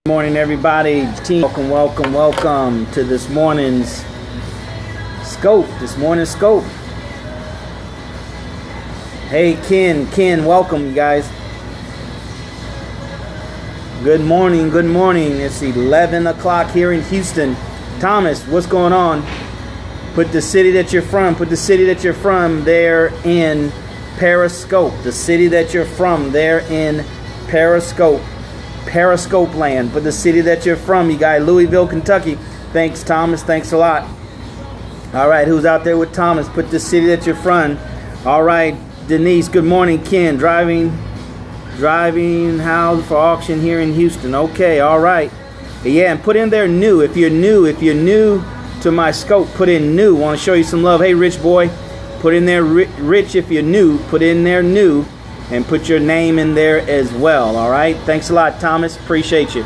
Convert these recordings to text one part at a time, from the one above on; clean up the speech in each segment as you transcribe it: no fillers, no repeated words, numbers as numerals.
Good morning, everybody. Team, welcome to this morning's scope. Hey, Ken, welcome, you guys. Good morning. It's 11 o'clock here in Houston. Thomas, what's going on? Put the city that you're from there in Periscope. The city that you're from there in Periscope land. Put the city that you're from, you guys. Louisville, Kentucky. Thanks, Thomas. Thanks a lot. All right, who's out there with Thomas? Put the city that you're from. All right, Denise. Good morning, Ken. Driving house for auction here in Houston. Okay, all right. Yeah, and put in there new. If you're new to my scope, put in new. Want to show you some love. Hey, Rich boy, put in there Rich. If you're new, put in there new. And put your name in there as well. All right. Thanks a lot, Thomas. Appreciate you.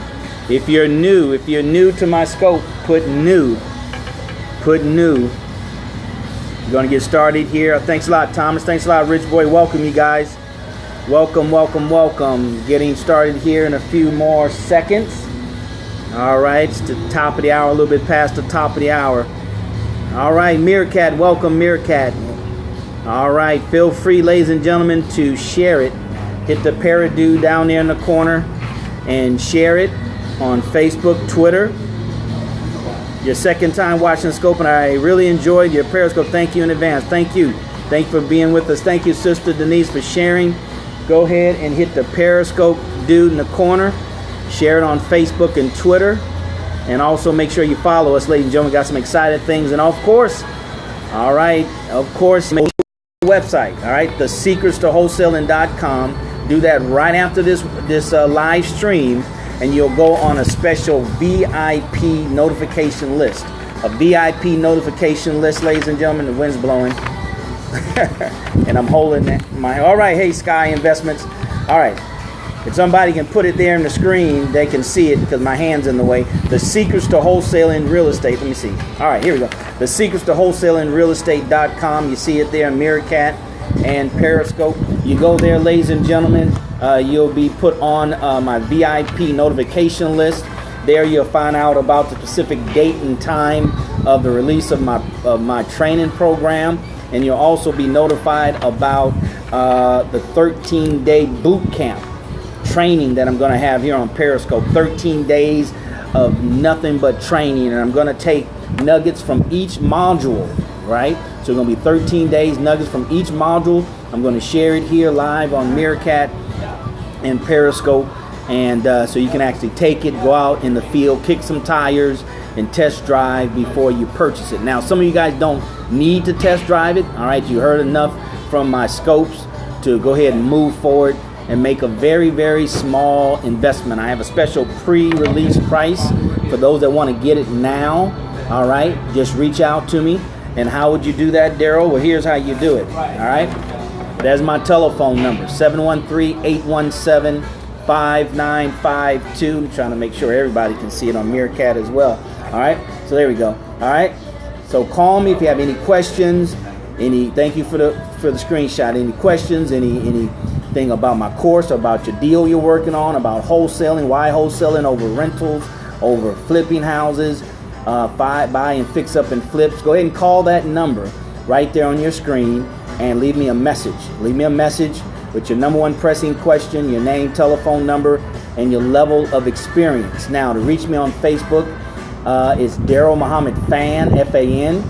If you're new to my scope, put new. We're gonna get started here. Thanks a lot, Thomas. Thanks a lot, Rich boy. Welcome, you guys. Welcome. Getting started here in a few more seconds. All right. It's the top of the hour. A little bit past the top of the hour. All right, Meerkat. Welcome, Meerkat. All right, feel free, ladies and gentlemen, to share it. Hit the paradiddle down there in the corner and share it on Facebook, Twitter. Your second time watching the scope, and I really enjoyed your Periscope. Thank you in advance. Thank you for being with us. Thank you, Sister Denise, for sharing. Go ahead and hit the Periscope dude in the corner. Share it on Facebook and Twitter. And also make sure you follow us, ladies and gentlemen. We got some exciting things. And of course, website, all right, thesecretstowholesaling.com. Do that right after this live stream, and you'll go on a special VIP notification list. A VIP notification list, ladies and gentlemen. The wind's blowing, and I'm holding my. All right, hey, Sky Investments. All right, if somebody can put it there on the screen, they can see it because my hand's in the way. The Secrets to Wholesaling Real Estate. Let me see. All right, here we go. The Secrets to Wholesaling Real Estate.com. You see it there in Meerkat and Periscope. You go there, ladies and gentlemen. You'll be put on my VIP notification list. There you'll find out about the specific date and time of the release of my training program. And you'll also be notified about the 13-day boot camp training that I'm going to have here on Periscope. 13 days of nothing but training, and I'm going to take nuggets from each module, right? So it's going to be 13 days, nuggets from each module. I'm going to share it here live on Meerkat and Periscope, and so you can actually take it, go out in the field, kick some tires, and test drive before you purchase it. Now, some of you guys don't need to test drive it, all right? You heard enough from my scopes to go ahead and move forward and make a very, very small investment. I have a special pre-release price for those that want to get it now. All right, just reach out to me. And how would you do that, Daryl? Well, here's how you do it. All right, there's my telephone number, 713-817-5952. I'm trying to make sure everybody can see it on Meerkat as well. All right, so there we go. All right, so call me if you have any questions. Thank you for the screenshot. Any questions? Anything about my course, about your deal you're working on, about wholesaling? Why wholesaling over rentals, over flipping houses? Buy and fix up and flips. Go ahead and call that number right there on your screen and leave me a message. Leave me a message with your number one pressing question, your name, telephone number, and your level of experience. Now, to reach me on Facebook, it's Daryl Muhammad Fan, F-A-N,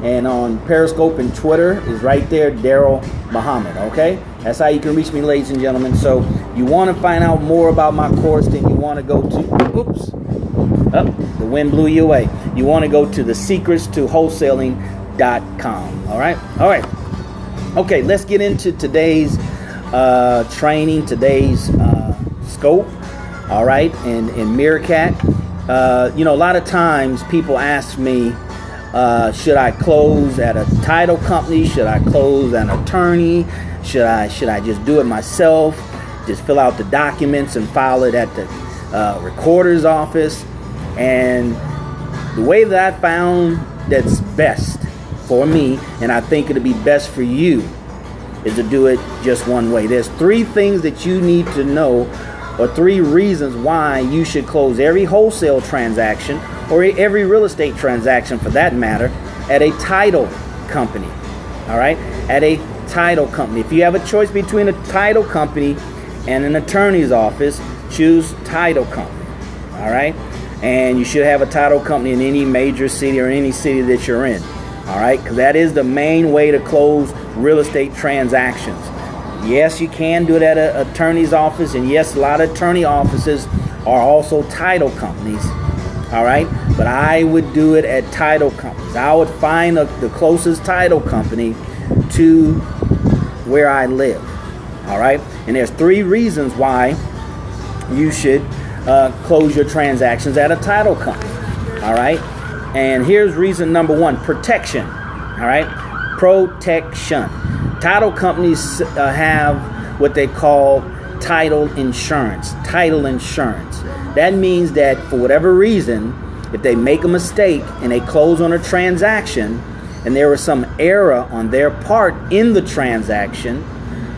and on Periscope and Twitter is right there, Daryl Muhammad. Okay, that's how you can reach me, ladies and gentlemen. So you want to find out more about my course, then you want to go to. Oops. The wind blew you away. You want to go to thesecretstowholesaling.com. All right. Okay, let's get into today's training, today's scope. All right, in Meerkat. A lot of times people ask me, should I close at a title company? Should I close at an attorney? Should I just do it myself? Just fill out the documents and file it at the recorder's office? And the way that I found that's best for me, and I think it'll be best for you, is to do it just one way. There's three things that you need to know or 3 reasons why you should close every wholesale transaction, or every real estate transaction for that matter, at a title company. All right, at a title company. If you have a choice between a title company and an attorney's office, choose title company. All right, and you should have a title company in any major city or any city that you're in. All right, because that is the main way to close real estate transactions. Yes, you can do it at an attorney's office, and yes, a lot of attorney offices are also title companies. All right, but I would do it at title companies. I would find the closest title company to where I live. All right, and there's 3 reasons why you should close your transactions at a title company. All right, and here's reason number 1: protection. All right, protection. Title companies have what they call title insurance. Title insurance. That means that for whatever reason, if they make a mistake and they close on a transaction and there was some error on their part in the transaction,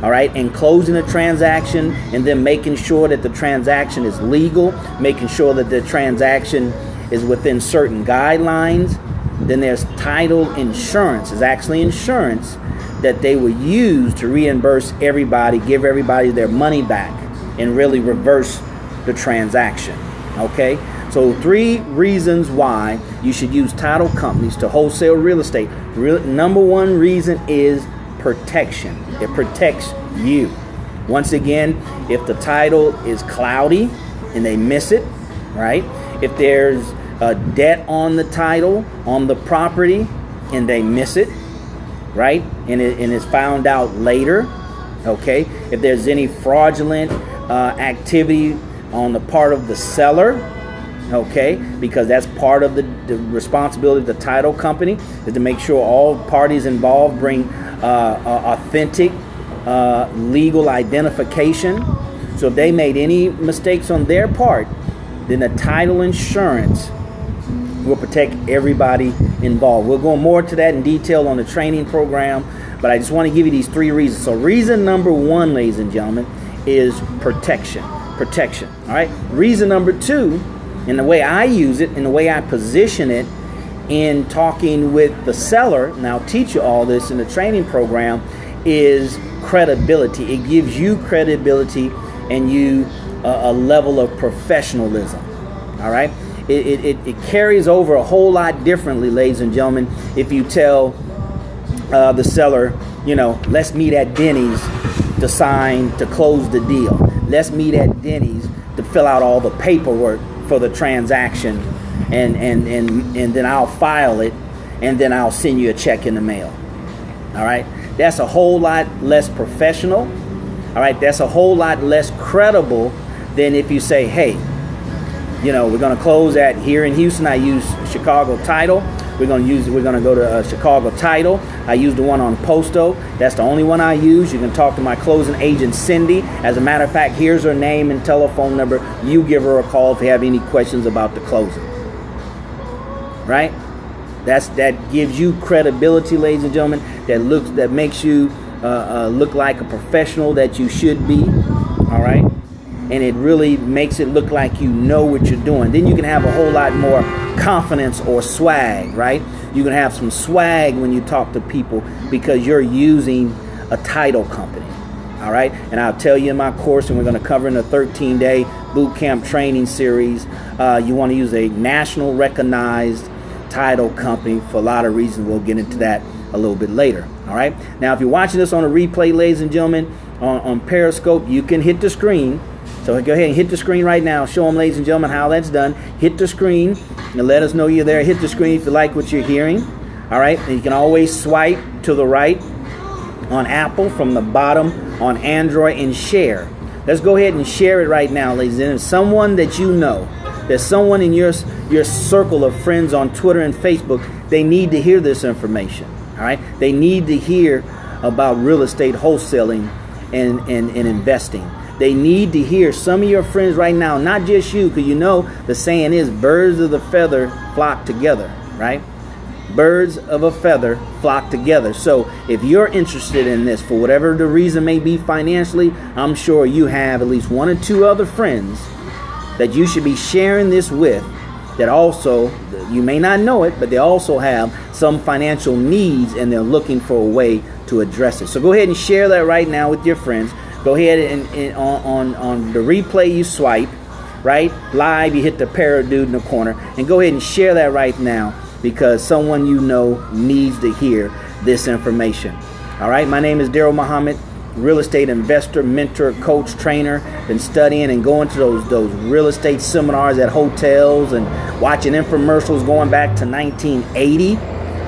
all right, and closing the transaction and then making sure that the transaction is legal, making sure that the transaction is within certain guidelines, then there's title insurance. It's actually insurance that they will use to reimburse everybody, give everybody their money back, and really reverse the transaction. Okay, so 3 reasons why you should use title companies to wholesale real estate. Number 1 reason is protection. It protects you. Once again, if the title is cloudy and they miss it, right? If there's a debt on the title, on the property, and they miss it, right? And it's found out later, okay? If there's any fraudulent activity on the part of the seller, okay? Because that's part of the responsibility of the title company, is to make sure all parties involved bring authentic legal identification. So if they made any mistakes on their part, then the title insurance will protect everybody involved. We'll go more to that in detail on the training program, but I just want to give you these 3 reasons. So reason number 1, ladies and gentlemen, is protection. Protection. All right. Reason number 2, and the way I use it and the way I position it in talking with the seller, and I'll teach you all this in the training program, is credibility. It gives you credibility and you a level of professionalism. All right. It carries over a whole lot differently, ladies and gentlemen, if you tell the seller, you know, let's meet at Denny's to close the deal. Let's meet at Denny's to fill out all the paperwork for the transaction, and then I'll file it, and then I'll send you a check in the mail. All right, that's a whole lot less professional. All right, that's a whole lot less credible than if you say, hey, you know, we're going to close at here in Houston. I use Chicago Title. We're going to go to Chicago Title. I use the one on Posto. That's the only one I use. You can talk to my closing agent, Cindy. As a matter of fact, here's her name and telephone number. You give her a call if you have any questions about the closing. Right? That gives you credibility, ladies and gentlemen. That makes you look like a professional that you should be. All right? And it really makes it look like you know what you're doing. Then you can have a whole lot more confidence or swag, right? You can have some swag when you talk to people because you're using a title company, all right? And I'll tell you in my course, and we're going to cover in a 13-day boot camp training series, you want to use a national recognized title company for a lot of reasons. We'll get into that a little bit later, all right? Now, if you're watching this on a replay, ladies and gentlemen, on Periscope, you can hit the screen. So go ahead and hit the screen right now. Show them, ladies and gentlemen, how that's done. Hit the screen and let us know you're there. Hit the screen if you like what you're hearing. All right. And you can always swipe to the right on Apple, from the bottom on Android, and share. Let's go ahead and share it right now, ladies and gentlemen. Someone that you know, there's someone in your circle of friends on Twitter and Facebook, they need to hear this information. All right. They need to hear about real estate wholesaling and investing. They need to hear, some of your friends right now, not just you, because you know the saying is birds of the feather flock together, right? birds of a feather flock together. So if you're interested in this, for whatever the reason may be financially, I'm sure you have at least one or two other friends that you should be sharing this with, that also, you may not know it, but they also have some financial needs and they're looking for a way to address it. So go ahead and share that right now with your friends. Go ahead and on the replay you swipe, right? Live, you hit the parrot dude in the corner, and go ahead and share that right now, because someone you know needs to hear this information. All right, my name is Daryl Muhammad, real estate investor, mentor, coach, trainer. Been studying and going to those real estate seminars at hotels and watching infomercials going back to 1980.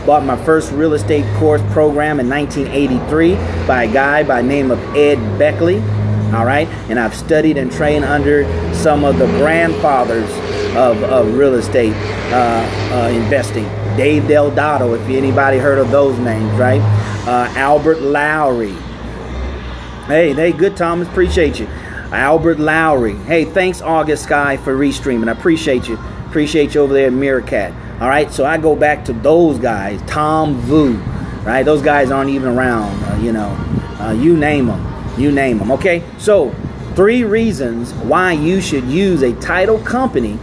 Bought my first real estate course program in 1983 by a guy by the name of Ed Beckley. All right, and I've studied and trained under some of the grandfathers of real estate investing. Dave Delgado, if anybody heard of those names, right? Albert Lowry. Hey, good, Thomas. Appreciate you. Albert Lowry. Hey, thanks, August Sky, for restreaming. I appreciate you. Appreciate you over there at Meerkat. All right, so I go back to those guys. Tom Vu, right? Those guys aren't even around. You name them. You name them. Okay, so 3 reasons why you should use a title company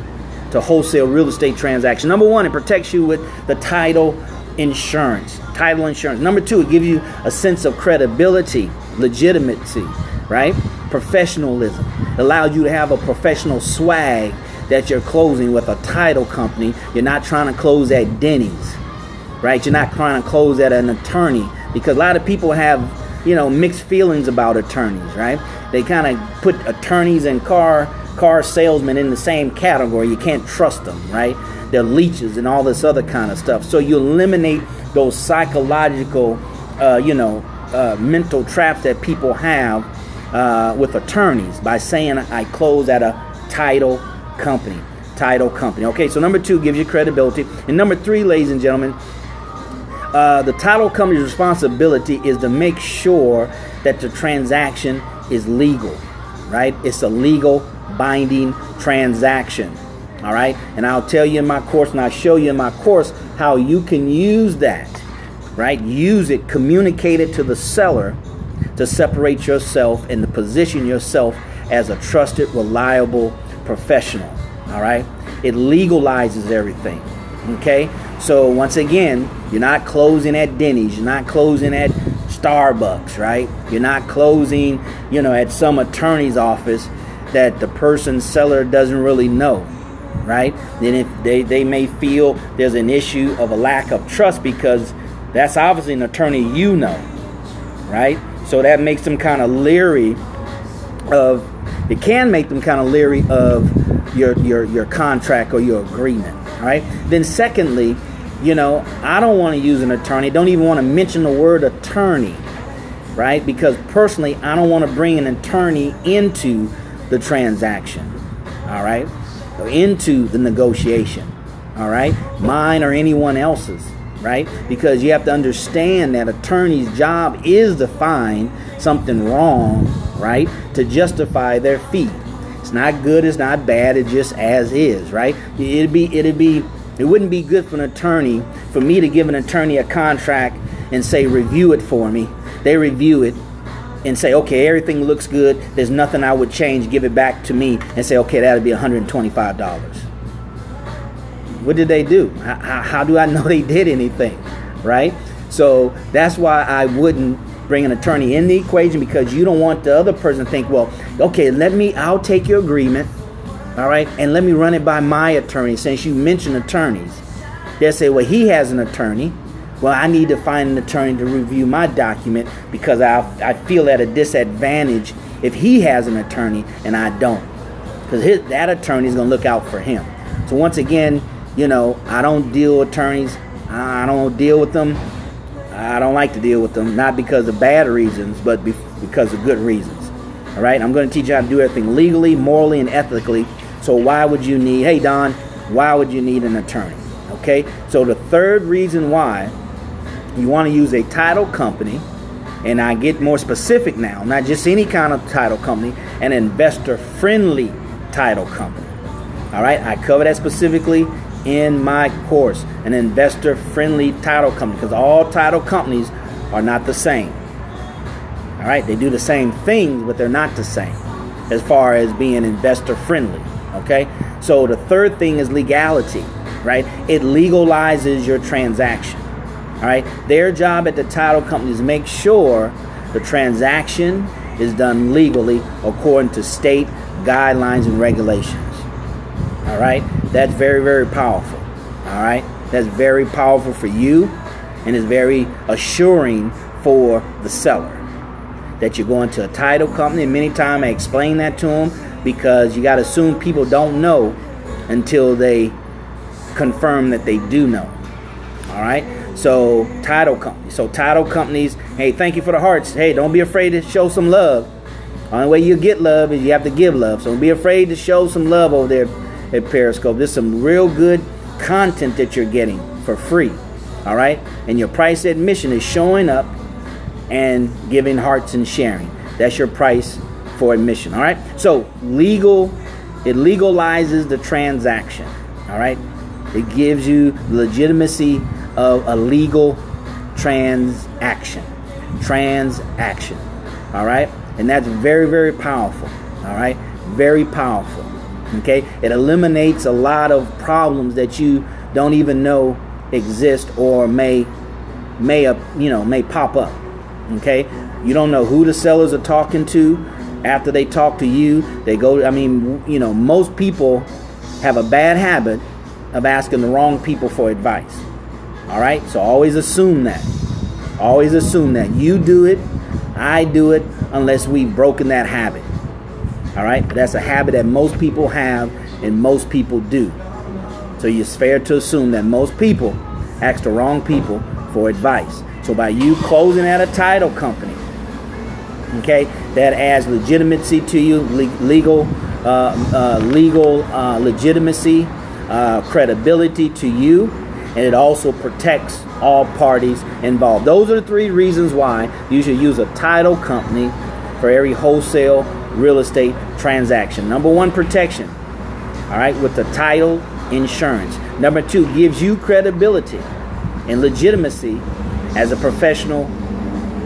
to wholesale real estate transaction. Number 1, it protects you with the title insurance. Title insurance. Number 2, it gives you a sense of credibility, legitimacy, right? Professionalism. It allows you to have a professional swag that you're closing with a title company. You're not trying to close at Denny's, right? You're not trying to close at an attorney, because a lot of people have, mixed feelings about attorneys, right? They kind of put attorneys and car salesmen in the same category. You can't trust them, right? They're leeches and all this other kind of stuff. So you eliminate those psychological, mental traps that people have with attorneys by saying, I close at a title company. Okay, so number 2 gives you credibility. And number 3, ladies and gentlemen, the title company's responsibility is to make sure that the transaction is legal, right? It's a legal binding transaction. All right, and I'll tell you in my course, and I'll show you in my course how you can use that, right? Use it, communicate it to the seller to separate yourself and to position yourself as a trusted, reliable professional. All right, it legalizes everything. Okay, so once again, you're not closing at Denny's, you're not closing at Starbucks, right? You're not closing, at some attorney's office that the seller doesn't really know. Right? Then if they may feel there's an issue of a lack of trust, because that's obviously an attorney right? So that makes them kind of leery of, it can make them kind of leery of your contract or your agreement. All right? Then secondly, I don't want to use an attorney. Don't even want to mention the word attorney, right? Because personally, I don't want to bring an attorney into the transaction. All right? Into the negotiation, all right, mine or anyone else's, right? Because you have to understand that attorney's job is to find something wrong, right, to justify their fee. It's not good, it's not bad, it's just as is, right? It wouldn't be good for an attorney, for me to give an attorney a contract and say, review it for me. They review it and say, okay, everything looks good, there's nothing I would change, give it back to me, and say, okay, that'll be $125. What did they do? How do I know they did anything, right? So that's why I wouldn't bring an attorney in the equation, because you don't want the other person to think, well, okay, I'll take your agreement, all right, and let me run it by my attorney. Since you mentioned attorneys, they'll say, well, he has an attorney. Well, I need to find an attorney to review my document, because I feel at a disadvantage if he has an attorney and I don't, because that attorney is going to look out for him. So once again, I don't deal with attorneys. I don't deal with them. I don't like to deal with them, not because of bad reasons, but because of good reasons. All right, I'm going to teach you how to do everything legally, morally, and ethically. So why would you need, hey Don, why would you need an attorney? Okay, so the third reason why you want to use a title company, and I get more specific now, not just any kind of title company, an investor-friendly title company. All right, I cover that specifically in my course, an investor-friendly title company, because all title companies are not the same. All right, they do the same things, but they're not the same as far as being investor-friendly. Okay, so the third thing is legality, right? It legalizes your transaction. All right, their job at the title company is to make sure the transaction is done legally according to state guidelines and regulations. All right, that's very, very powerful. All right, that's very powerful for you, and is very assuring for the seller that you're going to a title company. And many times I explain that to them, because you got to assume people don't know until they confirm that they do know. All right, so title companies, hey, thank you for the hearts. Hey, don't be afraid to show some love. Only way you get love is you have to give love. So don't be afraid to show some love over there at Periscope. There's some real good content that you're getting for free. All right, and your price admission is showing up and giving hearts and sharing. That's your price for admission. All right, so it legalizes the transaction. All right, it gives you legitimacy of a legal transaction. All right, and that's very, very powerful. All right, very powerful. Okay, it eliminates a lot of problems that you don't even know exist, or may pop up. Okay, you don't know who the sellers are talking to. After they talk to you, they go, most people have a bad habit of asking the wrong people for advice. All right, so always assume that. You do it, I do it, unless we've broken that habit. All right, but that's a habit that most people have and most people do. So it's fair to assume that most people ask the wrong people for advice. So by you closing at a title company, okay, that adds legitimacy to you, legal legitimacy, credibility to you, and it also protects all parties involved. Those are the three reasons why you should use a title company for every wholesale real estate transaction. Number one, protection. All right, with the title insurance. Number two, gives you credibility and legitimacy as a professional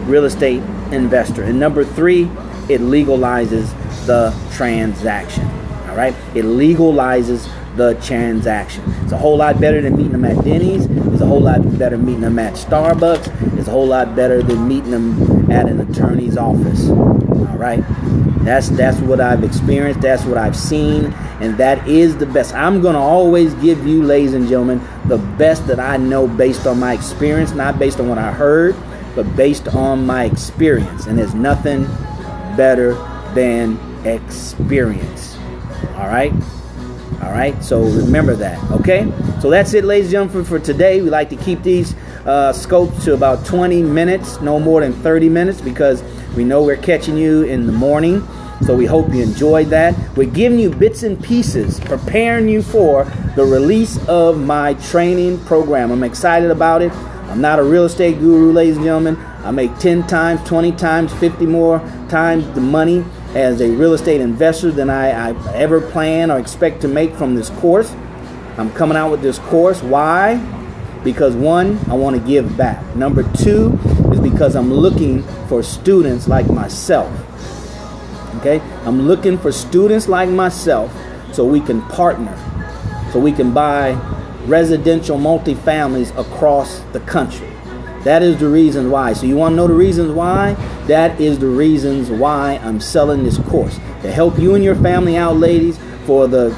real estate investor. And number three, it legalizes the transaction. All right, it legalizes the transaction. It's a whole lot better than meeting them at Denny's. It's a whole lot better than meeting them at Starbucks. It's a whole lot better than meeting them at an attorney's office. All right, that's what I've experienced. That's what I've seen, and that is the best. I'm going to always give you, ladies and gentlemen, the best that I know based on my experience, not based on what I heard, but based on my experience. And there's nothing better than experience. All right. All right, so remember that, okay? So that's it, ladies and gentlemen, for today. We like to keep these scopes to about 20 minutes, no more than 30 minutes, because we know we're catching you in the morning. So we hope you enjoyed that. We're giving you bits and pieces, preparing you for the release of my training program. I'm excited about it. I'm not a real estate guru, ladies and gentlemen. I make 10 times, 20 times, 50 more times the money as a real estate investor than I ever plan or expect to make from this course. I'm coming out with this course. Why? Because one, I want to give back. Number two is because I'm looking for students like myself. Okay? I'm looking for students like myself so we can partner, so we can buy residential multifamilies across the country. That is the reason why. So you want to know the reasons why? That is the reasons why I'm selling this course, to help you and your family out, ladies, for the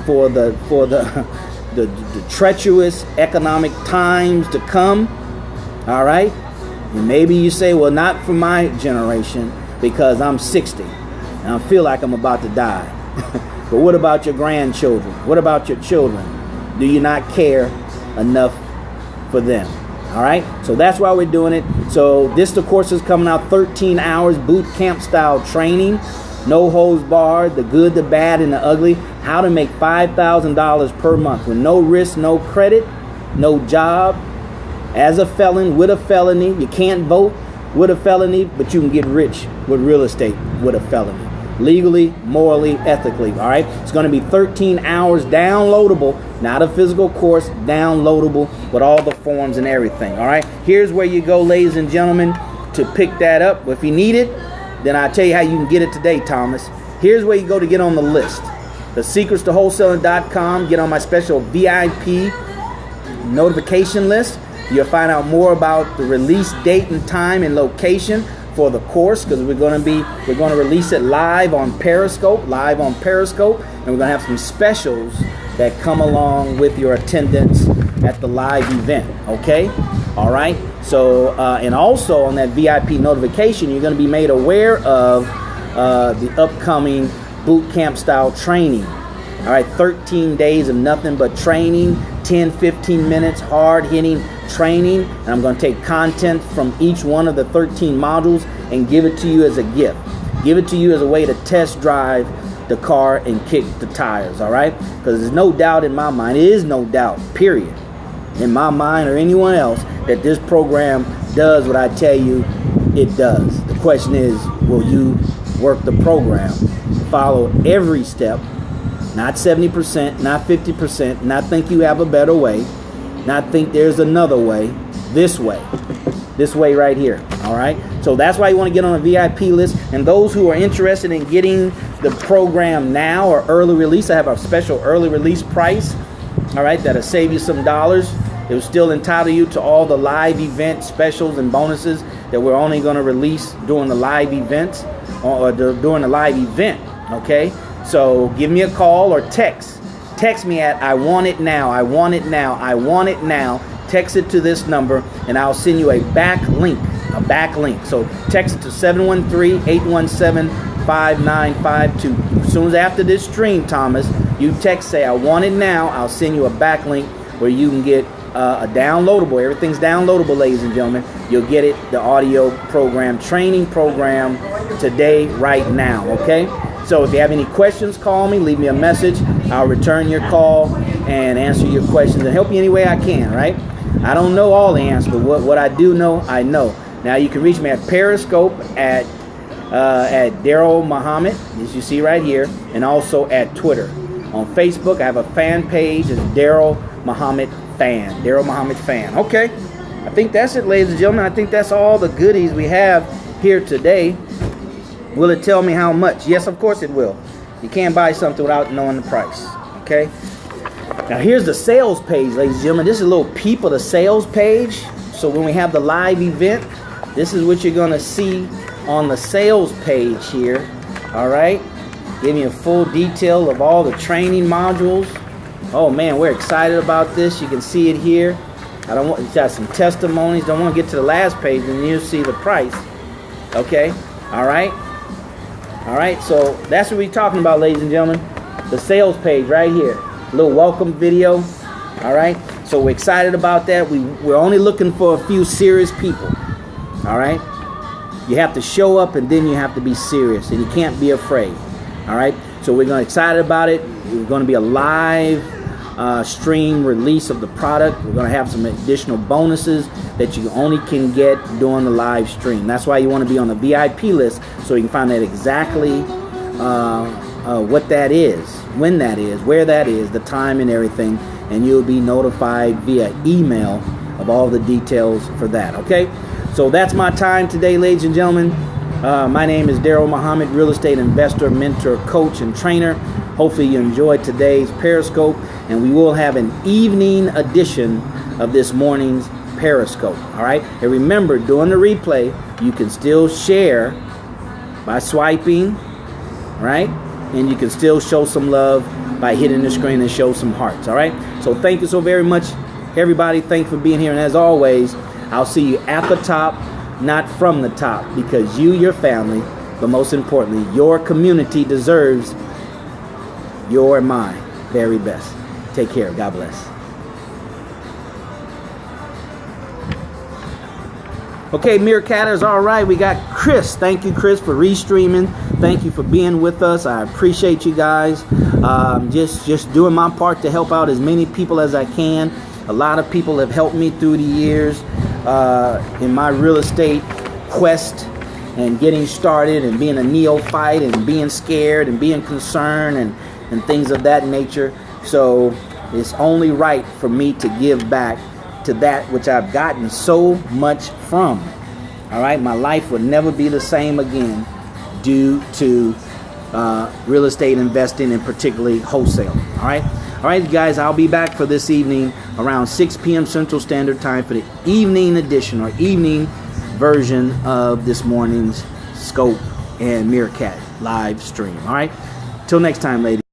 treacherous economic times to come. All right? And maybe you say, well, not for my generation, because I'm 60 and I feel like I'm about to die. But what about your grandchildren? What about your children? Do you not care enough for them? All right, so that's why we're doing it. So the course is coming out, 13 hours boot camp style training, no holds barred, the good, the bad, and the ugly. How to make $5,000 per month with no risk, no credit, no job, as a felon, with a felony. You can't vote with a felony, but you can get rich with real estate with a felony. legally, morally, ethically. All right, it's going to be 13 hours downloadable, not a physical course, downloadable with all the forms and everything. All right, here's where you go, ladies and gentlemen, to pick that up. If you need it, then I'll tell you how you can get it today, Thomas. Here's where you go to get on the list. thesecretstoWholesaling.com. Get on my special VIP notification list. You'll find out more about the release date and time and location for the course, because we're going to release it live on Periscope, and we're going to have some specials that come along with your attendance at the live event. Okay, all right. So and also on that VIP notification, you're going to be made aware of the upcoming boot camp style training. All right, 13 days of nothing but training, 10-15 minutes hard hitting training, and I'm going to take content from each one of the 13 modules and give it to you as a gift. Give it to you as a way to test drive the car and kick the tires. All right, because there's no doubt in my mind, it is no doubt, period, in my mind or anyone else, that this program does what I tell you it does. The question is, will you work the program, follow every step, not 70%, not 50%, not think you have a better way, not think there's another way, this way right here. All right, so that's why you want to get on a VIP list. And those who are interested in getting the program now or early release, I have a special early release price, all right, that'll save you some dollars. It will still entitle you to all the live event specials and bonuses that we're only going to release during the live events or during the live event. Okay, so give me a call or text me at I want it now, I want it now, I want it now. Text it to this number and I'll send you a backlink. So text it to 713-817-5952. As soon as after this stream, Thomas, you text, say I want it now, I'll send you a backlink where you can get a downloadable. Everything's downloadable, ladies and gentlemen. You'll get it, the audio program, training program, today, right now. Okay, so if you have any questions, call me, leave me a message. I'll return your call and answer your questions and help you any way I can. Right, I don't know all the answers, but what I do know, I know. Now you can reach me at Periscope at Daryl Muhammad, as you see right here, and also at Twitter. On Facebook, I have a fan page. It's Daryl Muhammad Fan. Daryl Muhammad Fan. Okay, I think that's it, ladies and gentlemen. I think that's all the goodies we have here today. Will it tell me how much? Yes, of course it will. You can't buy something without knowing the price. Okay. Now here's the sales page, ladies and gentlemen. This is a little peep of the sales page. So when we have the live event, this is what you're going to see on the sales page here. All right. Give me a full detail of all the training modules. Oh man, we're excited about this. You can see it here. It's got some testimonies. Don't want to get to the last page and you'll see the price. Okay. All right. So that's what we're talking about, ladies and gentlemen. The sales page right here. A little welcome video. All right. So we're excited about that. We're only looking for a few serious people. All right. You have to show up and then you have to be serious and you can't be afraid. All right. So we're excited about it. We're going to be a live stream release of the product. We're going to have some additional bonuses that you only can get during the live stream. That's why you want to be on the VIP list, so you can find out exactly what that is, when that is, where that is, the time and everything, and you'll be notified via email of all the details for that. Okay, so that's my time today, ladies and gentlemen. My name is Daryl Muhammad, real estate investor, mentor, coach, and trainer. Hopefully you enjoyed today's Periscope, and we will have an evening edition of this morning's Periscope. All right, and remember, during the replay, you can still share by swiping, right? And you can still show some love by hitting the screen and show some hearts. All right, so thank you so very much, everybody. Thanks for being here, and as always, I'll see you at the top, not from the top, because you, your family, but most importantly, your community deserves your and my very best. Take care. God bless. Okay, Meerkatters, all right, we got Chris. Thank you, Chris, for restreaming. Thank you for being with us. I appreciate you guys. Just doing my part to help out as many people as I can. A lot of people have helped me through the years in my real estate quest and getting started and being a neophyte and being scared and being concerned and things of that nature. So it's only right for me to give back to that which I've gotten so much from. All right, my life will never be the same again due to real estate investing, and particularly wholesale. All right, guys, I'll be back for this evening around 6 p.m. Central Standard Time for the evening edition or evening version of this morning's Scope and Meerkat live stream. All right, till next time, ladies.